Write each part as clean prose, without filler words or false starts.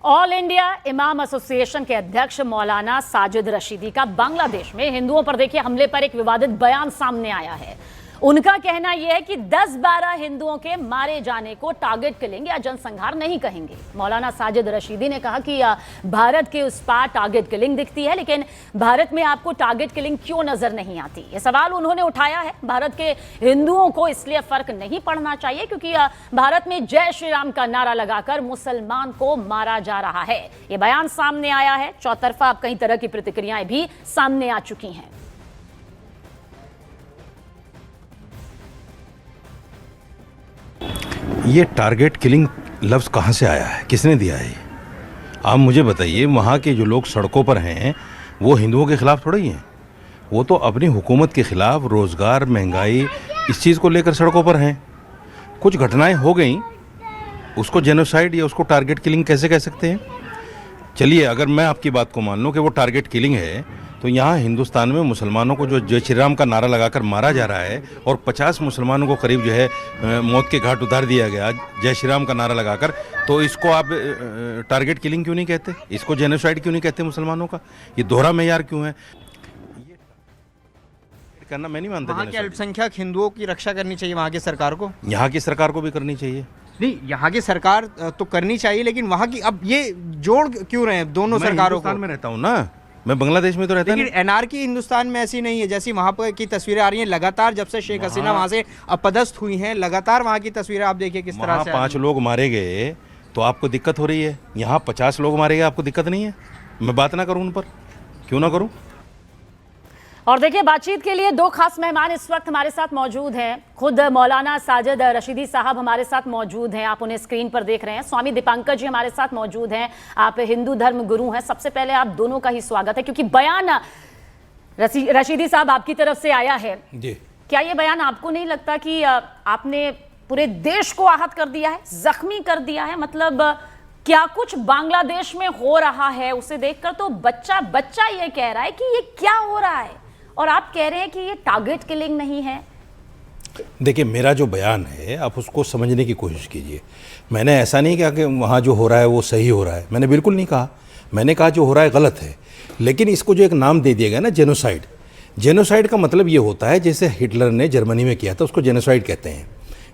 All India इमाम association के अध्यक्ष मौलाना साजिद रशीदी का बांग्लादेश में हिंदुओं पर देखिए हमले पर एक विवादित बयान सामने आया है। उनका कहना यह है कि 10-12 हिंदुओं के मारे जाने को टारगेट किलिंग या जनसंहार नहीं कहेंगे। मौलाना साजिद रशीदी ने कहा कि भारत के उस पार टारगेट किलिंग दिखती है, लेकिन भारत में आपको टारगेट किलिंग क्यों नजर नहीं आती। यह सवाल उन्होंने उठाया है। भारत के हिंदुओं को इसलिए फर्क नहीं पड़ना चाहिए क्योंकि भारत में जय श्री राम का नारा लगाकर मुसलमान को मारा जा रहा है। यह बयान सामने आया है। चौतरफा अब कई तरह की प्रतिक्रियाएं भी सामने आ चुकी हैं। ये टारगेट किलिंग लफ्ज़ कहाँ से आया है, किसने दिया है? आप मुझे बताइए। वहाँ के जो लोग सड़कों पर हैं वो हिंदुओं के ख़िलाफ़ थोड़ा ही हैं। वो तो अपनी हुकूमत के ख़िलाफ़ रोज़गार, महंगाई, इस चीज़ को लेकर सड़कों पर हैं। कुछ घटनाएं हो गई, उसको जेनोसाइड या उसको टारगेट किलिंग कैसे कह सकते हैं? चलिए, अगर मैं आपकी बात को मान लूँ कि वो टारगेट किलिंग है, तो यहाँ हिंदुस्तान में मुसलमानों को जो जय श्री राम का नारा लगाकर मारा जा रहा है और 50 मुसलमानों को करीब जो है मौत के घाट उतार दिया गया जय श्री राम का नारा लगाकर, तो इसको आप टारगेट किलिंग क्यों नहीं कहते? इसको जेनोसाइड क्यों नहीं कहते मुसलमानों का? ये दोहरा मेयार क्यों है? ये करना मैं नहीं मानता। वहाँ के अल्पसंख्यक हिंदुओं की रक्षा करनी चाहिए वहाँ की सरकार को। यहाँ की सरकार को भी करनी चाहिए। नहीं, यहाँ की सरकार तो करनी चाहिए, लेकिन वहाँ की अब ये जोड़ क्यों रहे हैं दोनों सरकारों को? मैं रहता हूँ ना, मैं बांग्लादेश में तो रहता लेकिन एनआरकी हिंदुस्तान में ऐसी नहीं है जैसी वहाँ पर की तस्वीरें आ रही हैं। लगातार जब से शेख हसीना वहाँ से अपदस्थ हुई हैं, लगातार वहाँ की तस्वीरें आप देखिए किस तरह से। 5 लोग मारे गए तो आपको दिक्कत हो रही है, यहाँ 50 लोग मारे गए, आपको दिक्कत नहीं है? मैं बात ना करूँ उन पर, क्यों ना करूँ? और देखिए, बातचीत के लिए 2 खास मेहमान इस वक्त हमारे साथ मौजूद हैं। खुद मौलाना साजिद रशीदी साहब हमारे साथ मौजूद हैं, आप उन्हें स्क्रीन पर देख रहे हैं। स्वामी दीपांकर जी हमारे साथ मौजूद हैं, आप हिंदू धर्म गुरु हैं। सबसे पहले आप दोनों का ही स्वागत है, क्योंकि बयान रशीदी साहब आपकी तरफ से आया है जी। क्या ये बयान आपको नहीं लगता कि आपने पूरे देश को आहत कर दिया है, जख्मी कर दिया है? मतलब क्या कुछ बांग्लादेश में हो रहा है उसे देखकर तो बच्चा ये कह रहा है कि ये क्या हो रहा है, और आप कह रहे हैं कि ये टारगेट किलिंग नहीं है। देखिए, मेरा जो बयान है आप उसको समझने की कोशिश कीजिए। मैंने ऐसा नहीं कहा कि वहाँ जो हो रहा है वो सही हो रहा है, मैंने बिल्कुल नहीं कहा। मैंने कहा जो हो रहा है गलत है, लेकिन इसको जो एक नाम दे दिया गया ना, जेनोसाइड। जेनोसाइड का मतलब ये होता है जैसे हिटलर ने जर्मनी में किया था, उसको जेनोसाइड कहते हैं।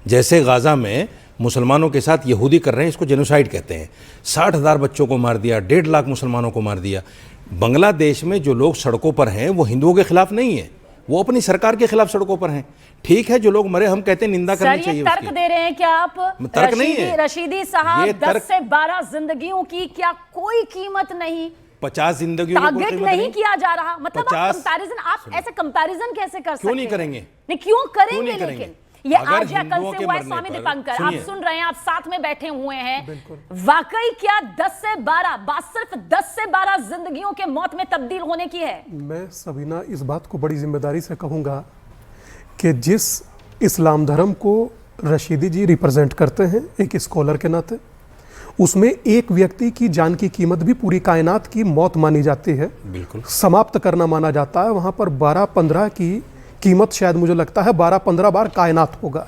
जैसे गाज़ा में मुसलमानों के साथ यहूदी कर रहे हैं, इसको जेनोसाइड कहते हैं। 60,000 बच्चों को मार दिया, 1.5 लाख मुसलमानों को मार दिया। बांग्लादेश में जो लोग सड़कों पर हैं वो हिंदुओं के खिलाफ नहीं है, वो अपनी सरकार के खिलाफ सड़कों पर हैं। ठीक है, जो लोग मरे हम कहते हैं निंदा करनी चाहिए। तर्क दे रहे हैं क्या आप? तर्क नहीं है रशीदी साहब, 10 से 12 जिंदगियों की क्या कोई कीमत नहीं? 50 जिंदगियों की टारगेट नहीं किया जा रहा? मतलब 50 आप ऐसे कंपैरिजन कैसे कर सकते हैं? क्यों नहीं करेंगे? नहीं, क्यों करेंगे? लेकिन ये आज या कल से हुआ है। स्वामी पर, दीपांकर, आप सुन रहे हैं, आप साथ में बैठे हुए हैं। वाकई क्या 10 से 12 बात सिर्फ 10 से 12 जिंदगियों के मौत में तब्दील होने की है? मैं सबीना इस बात को बड़ी जिम्मेदारी से कहूंगा कि जिस इस्लाम धर्म को रशीदी जी रिप्रेजेंट करते हैं एक स्कॉलर के नाते, उसमें एक व्यक्ति की जान की कीमत भी पूरी कायनात की मौत मानी जाती है, बिल्कुल समाप्त करना माना जाता है। वहाँ पर 12-15 की कीमत शायद मुझे लगता है 12-15 बार कायनात होगा,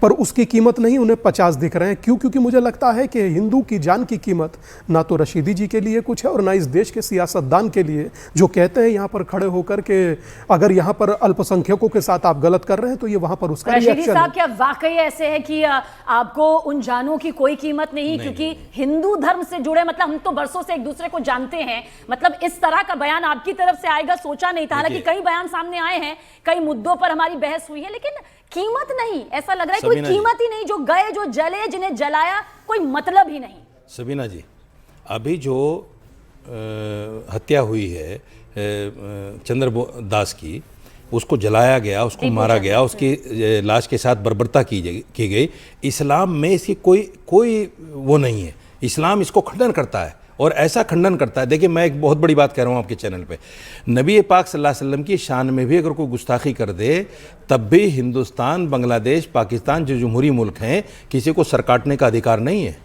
पर उसकी कीमत नहीं, उन्हें 50 दिख रहे हैं। क्यों? क्योंकि मुझे लगता है कि हिंदू की जान की कीमत ना तो रशीदी जी के लिए कुछ है और ना इस देश के सियासतदान के लिए, जो कहते हैं यहाँ पर खड़े होकर के अगर यहाँ पर अल्पसंख्यकों के साथ आप गलत कर रहे हैं तो ये वहाँ पर उसका रशीदी साहब, क्या वाकई ऐसे है कि आपको उन जानों की कोई कीमत नहीं? क्योंकि हिंदू धर्म से जुड़े, मतलब हम तो बरसों से एक दूसरे को जानते हैं, मतलब इस तरह का बयान आपकी तरफ से आएगा सोचा नहीं था। हालांकि कई बयान सामने आए हैं, कई मुद्दों पर हमारी बहस हुई है, लेकिन कीमत नहीं। ऐसा लग रहा है कोई कीमत ही नहीं। जो गए, जो जले, जिन्हें जलाया, कोई मतलब ही नहीं। सबीना जी, अभी जो हत्या हुई है चंद्र दास की, उसको जलाया गया, उसको मारा गया, उसकी लाश के साथ बर्बरता की गई। इस्लाम में इसकी कोई वो नहीं है। इस्लाम इसको खंडन करता है और ऐसा खंडन करता है। देखिए, मैं एक बहुत बड़ी बात कह रहा हूँ आपके चैनल पे, नबी पाक सल्लल्लाहु अलैहि वसल्लम की शान में भी अगर कोई गुस्ताखी कर दे, तब भी हिंदुस्तान, बांग्लादेश, पाकिस्तान जो जमहूरी मुल्क हैं, किसी को सर काटने का अधिकार नहीं है।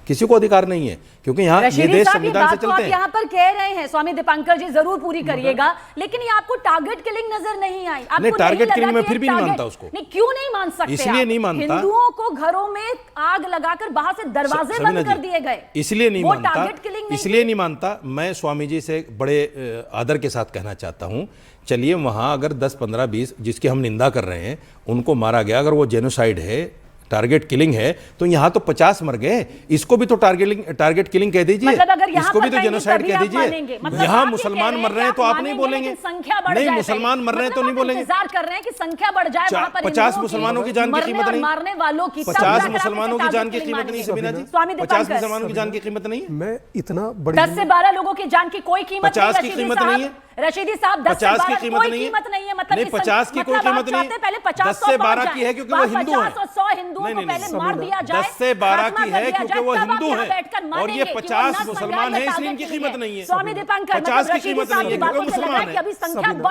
किसी को अधिकार नहीं है, क्योंकि यहाँ ये रशीदी देश साहब, ये संविधान से बात तो चलते आप हैं। यहाँ पर कह रहे हैं, स्वामी दीपांकर जी जरूर पूरी करिएगा, लेकिन ये आपको टारगेट किलिंग नजर नहीं आई? आपको नहीं, टारगेट लगा किलिंग कि मैं ये फिर भी नहीं टारगेट- मानता उसको। नहीं, क्यों नहीं मान सकते? इसलिए आप? नहीं मानता। हिंदुओं को घरों में आग लगाकर बाहर से दरवाजे समीना बंद जी, कर दिए गए, इसलिए नहीं वो मानता, टारगेट किलिंग नहीं इसलिए नहीं मानता। मैं स्वामी जी से बड़े आदर के साथ कहना चाहता हूं, चलिए वहां अगर 10, 15, 20 जिसकी हम निंदा कर रहे हैं उनको मारा गया, अगर वो जेनोसाइड है, टारगेट किलिंग है, तो यहाँ तो 50 मर गए, इसको भी तो टारगेट किलिंग कह दीजिए, मतलब अगर यहाँ इसको भी पर तो कहेंगे जेनोसाइड तभी कह आप मानेंगे। दीजिए। मतलब यहाँ आप ये मुसलमान कह मर रहे हैं तो आप नहीं मानेंगे, बोलेंगे, लेकिन संख्या बढ़ नहीं जाए मुसलमान मर रहे हैं तो मतलब नहीं आप बोलेंगे। इंतजार कर रहे हैं कि संख्या बढ़ जाए वहां पर 50 हिंदुओं मुसलमानों की जान की मरने कीमत और नहीं, मारने वालों की, तब 50 जाकर आप मुसलमानों की टारगेट जान की किलिंग कीमत नहीं, मानेंगे। समीना जी, स्वामी 50 दीपांकर, मुसलमानों की जान की कीमत नहीं है। मैं इतना बड़ी 10 से 12 लोगों की जान की कोई कीमत 50 नहीं, की रशीदी कीमत साहब। नहीं है। रशीदी साहब 10 से 50 की 12 कीमत कोई नहीं है। कीमत नहीं है, मतलब नहीं, कि 50 की कोई मतलब आप कीमत नहीं है। चाहते पहले 50 10 से 12 की है क्योंकि वो हिंदू हैं। 50 और 100 हिंदुओं को नहीं, पहले नहीं, मार दिया जाए, 10 से 12 खात्मा की कर है दिया क्योंकि जाए, वो तब आप हिंदू यहाँ हैं, बैठकर और मानेंगे ये कि वो 50 नरसंहार मुसलमान या हैं, इसलिए इनकी टारगेट कीमत किलिंग नहीं है। स्वामी दीपांकर, 50 की रशीदी कीमत साहब नहीं की है बातों क्योंकि से लग रहा है मुसलमान कि अभी संख्या सभी ना-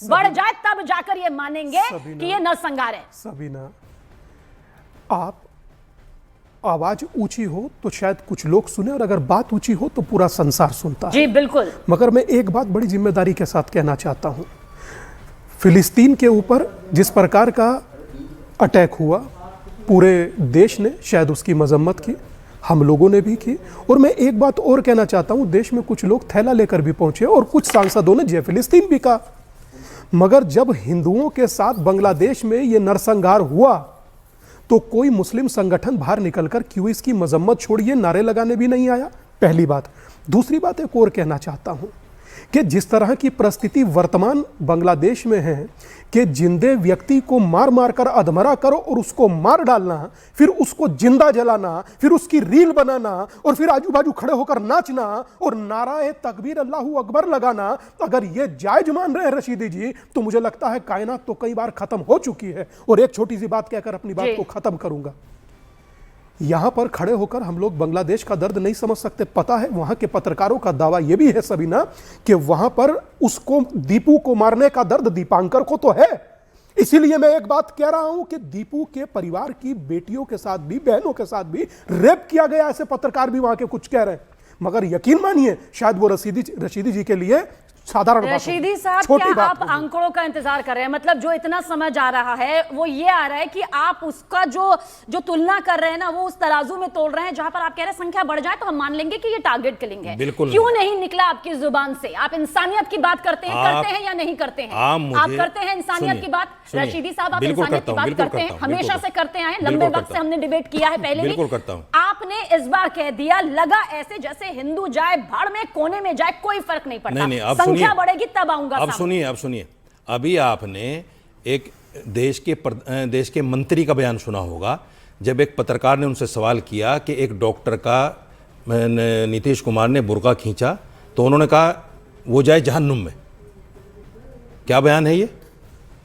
बढ़ जाए तब जाकर ये मानेंगे कि ये नरसंहार है। सबीना, आप आवाज ऊंची हो तो शायद कुछ लोग सुने, और अगर बात ऊंची हो तो पूरा संसार सुनता है। जी बिल्कुल। मगर मैं एक बात बड़ी जिम्मेदारी के साथ कहना चाहता हूं, फिलिस्तीन के ऊपर जिस प्रकार का अटैक हुआ, पूरे देश ने शायद उसकी मजम्मत की, हम लोगों ने भी की। और मैं एक बात और कहना चाहता हूं, देश में कुछ लोग थैला लेकर भी पहुंचे और कुछ सांसदों ने जय फिलिस्तीन भी कहा। मगर जब हिंदुओं के साथ बांग्लादेश में ये नरसंहार हुआ तो कोई मुस्लिम संगठन बाहर निकलकर क्यों इसकी मजम्मत छोड़िए नारे लगाने भी नहीं आया, पहली बात। दूसरी बात एक और कहना चाहता हूं कि जिस तरह की परिस्थिति वर्तमान बांग्लादेश में है कि जिंदे व्यक्ति को मार मार कर अधमरा करो और उसको मार डालना, फिर उसको जिंदा जलाना, फिर उसकी रील बनाना और फिर आजू बाजू खड़े होकर नाचना और नाराए तकबीर अल्लाहू अकबर लगाना, अगर ये जायज मान रहे हैं रशीदी जी, तो मुझे लगता है कायनात तो कई बार खत्म हो चुकी है। और एक छोटी सी बात कहकर अपनी बात को खत्म करूंगा, यहां पर खड़े होकर हम लोग बांग्लादेश का दर्द नहीं समझ सकते। पता है वहां के पत्रकारों का दावा यह भी है सबीना कि वहां पर उसको दीपू को मारने का दर्द दीपांकर को तो है। इसीलिए मैं एक बात कह रहा हूं कि दीपू के परिवार की बेटियों के साथ भी, बहनों के साथ भी रेप किया गया, ऐसे पत्रकार भी वहां के कुछ कह रहे हैं। मगर यकीन मानिए शायद वो रशीदी जी के लिए साधारण बात होगी, रशीदी साहब, छोटी क्या बात आप होगी। आंकड़ों का इंतजार कर रहे हैं? मतलब जो इतना समझ आ रहा है वो ये आ रहा है कि आप उसका जो तुलना कर रहे हैं ना, वो उस तराजू में तोल रहे हैं जहां पर आप कह रहे हैं संख्या बढ़ जाए तो हम मान लेंगे कि ये टारगेट किलिंग है। बिल्कुल क्यों नहीं निकला आपकी जुबान से? आप इंसानियत की बात करते हैं या नहीं करते हैं? आप करते हैं इंसानियत की बात? रशीदी साहब, आप इंसानियत की बात करते हैं, हमेशा से करते आए, लंबे वक्त से हमने डिबेट किया है पहले भी। बिल्कुल करता हूं। आपने इस बार कह दिया, लगा ऐसे जैसे हिंदू जाए भाड़ में, कोने में जाए, कोई फर्क नहीं पड़ता, संख्या बढ़ेगी तब आऊंगा। अब सुनिए, अभी आपने एक देश के मंत्री का बयान सुना होगा, जब एक पत्रकार ने उनसे सवाल किया कि एक डॉक्टर का नीतीश कुमार ने बुर्का खींचा तो उन्होंने कहा वो जाए जहन्नुम में। क्या बयान है ये?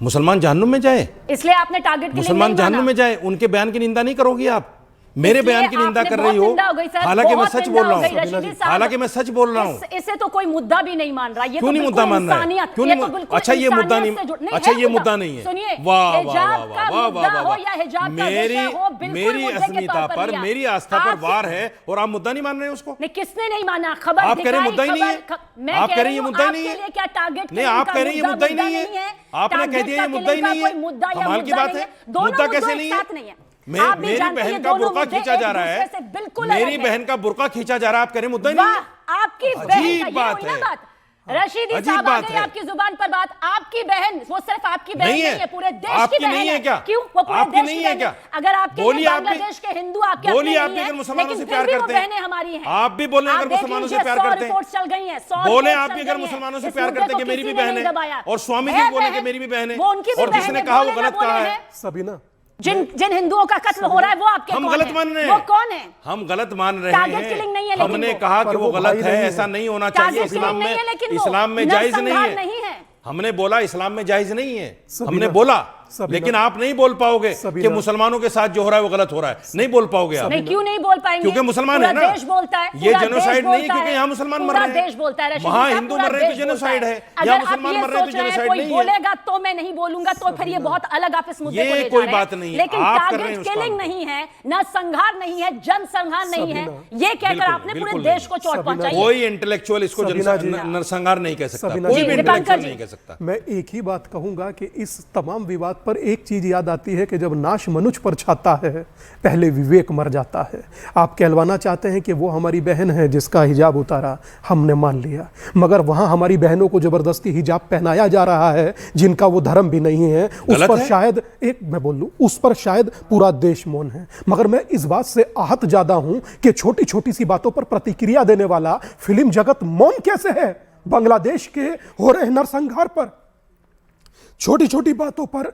मुसलमान जहन्नुम में जाए, इसलिए आपने टारगेट मुसलमान जहन्नुम में जाए, उनके बयान की निंदा नहीं करोगी आप? मेरे बयान की निंदा कर रही हो, हालांकि मैं सच बोल रहा हूँ, हालांकि मैं सच बोल रहा हूँ। इसे तो कोई मुद्दा भी नहीं मान रहा। ये क्यों तो नहीं मुद्दा मान रहा है? क्यों नहीं? अच्छा ये मुद्दा नहीं, अच्छा ये मुद्दा नहीं है। सुनिए, वाह हिजाब वाह का वाह मुद्दा वाह हो वाह, या हिजाब का विषय हो, बिल्कुल मेरी मुद्दे के अस्मिता तौर पर, लिया। मेरी आस्था पर वार है और आप मुद्दा नहीं मान रहे हैं उसको? नहीं, किसने नहीं माना? खबर आप कह रहे हैं मुद्दा ही नहीं है? मैं आप कह कह रहे रही हैं ये हूं, मुद्दा ही नहीं आपके है? लिए क्या टारगेट नहीं, आप कह रहे हैं ये मुद्दा ही नहीं है। आपने कह दिया ये मुद्दा ही नहीं है। कमाल की बात है, मुद्दा कैसे नहीं है? मेरी बहन का बुर्का खींचा जा रहा है, मेरी बहन का बुर्का खींचा जा रहा है, आप कह रहे मुद्दा नहीं है? आपकी अजीब बात है। रशीदी साहब, आ गई आपकी जुबान पर बात। आपकी बहन, वो सिर्फ आपकी बहन नहीं है, पूरे देश की बहन है। क्या? क्यों? वो पूरे आपकी देश नहीं की है बहन क्या? है। अगर आपके बोलिए, आप भी बांग्लादेश के हिंदू आपके बोलिए, आप अपने भी नहीं अगर हैं, मुसलमानों लेकिन से फिर प्यार भी वो करते हैं, बहनें हमारी हैं। आप भी बोले अगर मुसलमानों से प्यार करते हैं, रिपोर्ट चल गई हैं, बोले आप भी अगर मुसलमानों से प्यार करते हैं कि मेरी भी बहन है, और स्वामी जी बोले कि मेरी भी बहन है, और जिसने कहा वो गलत कहा है। सबीना, जिन हिंदुओं का कत्ल हो रहा है वो आपके हम कौन गलत है? मान रहे हैं। वो कौन है? हम गलत मान रहे टारगेट किलिंग नहीं है, हैं। लेकिन हमने वो- कहा कि पर वो वो गलत भाई है, नहीं है। ऐसा नहीं होना चाहिए। टारगेट इस्लाम किलिंग नहीं है, लेकिन में, वो इस्लाम में जायज नहीं नरसंहार नहीं है। है। हमने बोला इस्लाम में जायज नहीं है, सबीना। हमने बोला लेकिन आप नहीं बोल पाओगे कि मुसलमानों के साथ जो हो रहा है वो गलत हो रहा है, नहीं बोल पाओगे आप। नहीं, क्यों नहीं बोल पाएंगे? क्योंकि मुसलमान पूरा है ना, देश बोलता है, ये पूरा जेनोसाइड देश नहीं है बोलता क्योंकि यहाँ मुसलमान मर रहे हैं, पूरा देश बोलता है, वहाँ हिंदू मर रहे हैं तो जेनोसाइड है, यहाँ मुसलमान मर रहे हैं तो जेनोसाइड नहीं है। बोलेगा तो मैं नहीं बोलूंगा, तो फिर ये बहुत अलग आप इस मुद्दे को ले जा रहे हैं। कोई बात नहीं है, लेकिन आप कर रहे हैं टारगेट उस किलिंग काम को। नहीं है, ना संहार नहीं है, जनसंहार नहीं है, ये कहकर आपने पूरे देश को चोट पहुंचाई। कोई इंटेलेक्चुअल इसको नरसंहार नहीं कह सकता, कोई भी इंटेलेक्चुअल नहीं कह सकता। मैं एक ही बात कहूंगा कि इस तमाम विवाद पर एक चीज याद आती है कि जब नाश मनुष्य पर छाता है पहले विवेक मर जाता है। आप कहलवाना चाहते हैं कि वो हमारी बहन है जिसका हिजाब उतारा, हमने मान लिया, मगर वहां हमारी बहनों को जबरदस्ती हिजाब पहनाया जा रहा है जिनका वो धर्म भी नहीं है, उस पर शायद मैं बोल लूं, उस पर शायद पूरा देश मौन है। मगर मैं इस बात से आहत ज्यादा हूं कि छोटी छोटी सी बातों पर प्रतिक्रिया देने वाला फिल्म जगत मौन कैसे है। बांग्लादेश के हो रहे नरसंहार पर, छोटी छोटी बातों पर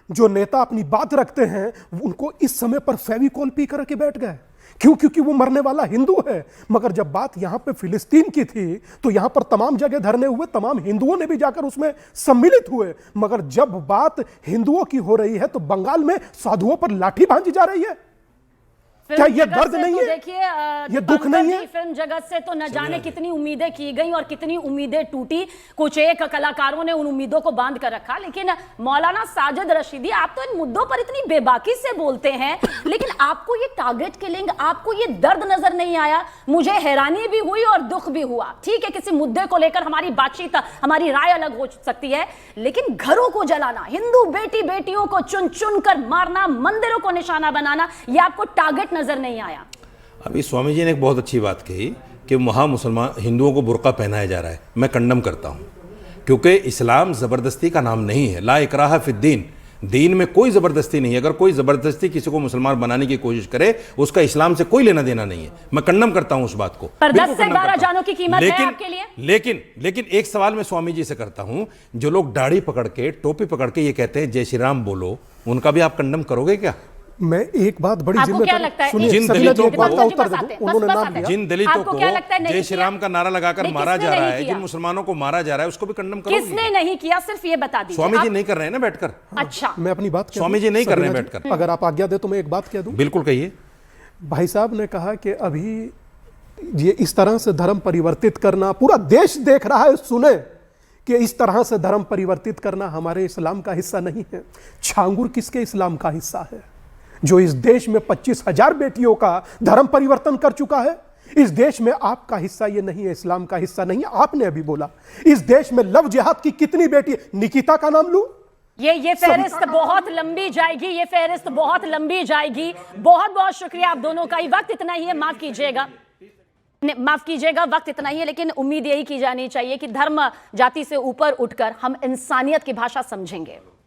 जो नेता अपनी बात रखते हैं उनको इस समय पर फेविकॉल पी करके बैठ गए। क्यों? क्योंकि वो मरने वाला हिंदू है। मगर जब बात यहां पे फिलिस्तीन की थी तो यहां पर तमाम जगह धरने हुए, तमाम हिंदुओं ने भी जाकर उसमें सम्मिलित हुए। मगर जब बात हिंदुओं की हो रही है तो बंगाल में साधुओं पर लाठी भांजी जा रही है। क्या ये दर्द नहीं है? देखिए, ये दुख नहीं है? फिल्म जगत से तो न जाने कितनी उम्मीदें की गई और कितनी उम्मीदें टूटी। कुछ एक कलाकारों ने उन उम्मीदों को बांध कर रखा, लेकिन मौलाना साजिद रशीदी, आप तो इन मुद्दों पर इतनी बेबाकी से बोलते हैं, लेकिन आपको ये टारगेट किलिंग, आपको ये दर्द नजर नहीं आया? मुझे हैरानी भी हुई और दुख भी हुआ। ठीक है, किसी मुद्दे को लेकर हमारी बातचीत, हमारी राय अलग हो सकती है, लेकिन घरों को जलाना, हिंदू बेटी बेटियों को चुन चुन कर मारना, मंदिरों को निशाना बनाना, यह आपको टारगेट नजर नहीं आया? अभी स्वामी जी ने एक बहुत अच्छी बात कही कि वहाँ मुसलमान हिंदुओं को बुर्का पहनाया जा रहा है। मैं कंडम करता हूँ, क्योंकि इस्लाम ज़बरदस्ती का नाम नहीं है। ला इकराह फिद्दीन, दीन में कोई ज़बरदस्ती नहीं है। अगर कोई ज़बरदस्ती किसी को मुसलमान बनाने की कोशिश करे, उसका इस्लाम से कोई लेना देना नहीं है। मैं कंडम करता हूँ उस बात को। पर 10 से 12 जानों की कीमत है आपके लिए। लेकिन एक सवाल मैं स्वामी जी से करता हूँ, जो लोग दाढ़ी पकड़ के, टोपी पकड़ के ये कहते हैं जय श्री राम बोलो, उनका भी आप कंडम करोगे क्या? मैं एक बात बड़ी जिम्मेदारी, जिन दलितों को जिन दलितों को जय श्री राम का नारा लगाकर मारा जा रहा है, जिन मुसलमानों को मारा जा रहा है, उसको भी कंडम करोगे? किसने नहीं किया, सिर्फ ये बता दीजिए। स्वामी जी नहीं कर रहे हैं ना बैठकर। अच्छा, मैं अपनी बात, स्वामी जी नहीं कर रहे हैं बैठकर। अगर आप आज्ञा दे तो मैं एक बात कह दूं। बिल्कुल कहिए। भाई साहब ने कहा कि अभी ये इस तरह से धर्म परिवर्तित करना, पूरा देश देख रहा है, सुने कि इस तरह से धर्म परिवर्तित करना हमारे इस्लाम का हिस्सा नहीं है। छांगुर किसके इस्लाम का हिस्सा है? जो इस देश में 25,000 बेटियों का धर्म परिवर्तन कर चुका है। इस देश में आपका हिस्सा ये नहीं है, इस्लाम का हिस्सा नहीं है। आपने अभी बोला इस देश में लव जिहाद की कितनी बेटी, निकिता का नाम लूं? ये फहरिस्त बहुत लंबी जाएगी, ये फहरिस्त बहुत लंबी जाएगी। बहुत बहुत शुक्रिया आप दोनों का। वक्त इतना ही है, माफ कीजिएगा, वक्त इतना ही है, लेकिन उम्मीद यही की जानी चाहिए कि धर्म जाति से ऊपर उठकर हम इंसानियत की भाषा समझेंगे।